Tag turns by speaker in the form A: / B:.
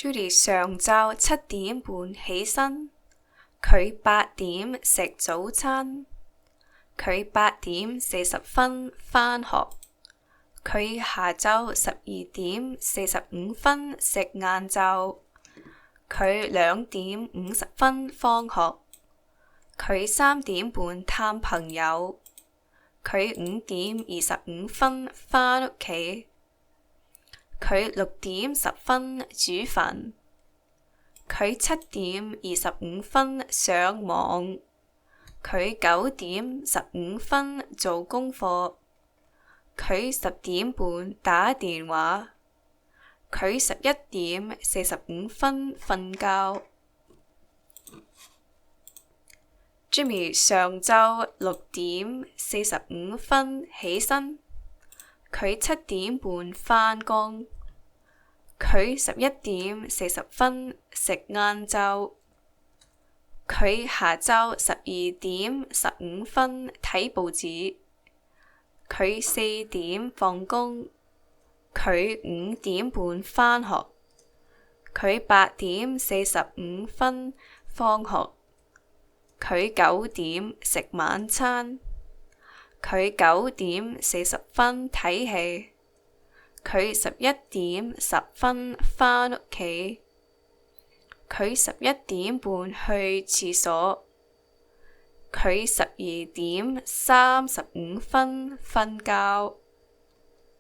A: Judy 上晝7點半起身，佢8點食早餐，佢8點40分返學，佢下晝12點45分食晏晝，佢2點50分放學，佢3點半探朋友，佢5點25分返屋企，佢6點10分煮飯，佢7點25分上網，佢9點15分做功課，佢10點半打電話，佢11點45分瞓覺。Jimmy 上晝6點45分起身，佢7點半返工，佢11點40分食晏晝，佢下晝12點15分睇報紙，佢4點放工，佢5點半返學，佢8點45分放學，佢9點食晚餐，佢9點40分睇戲，佢11點10分返屋企，佢11點半去廁所，佢12點35分瞓覺。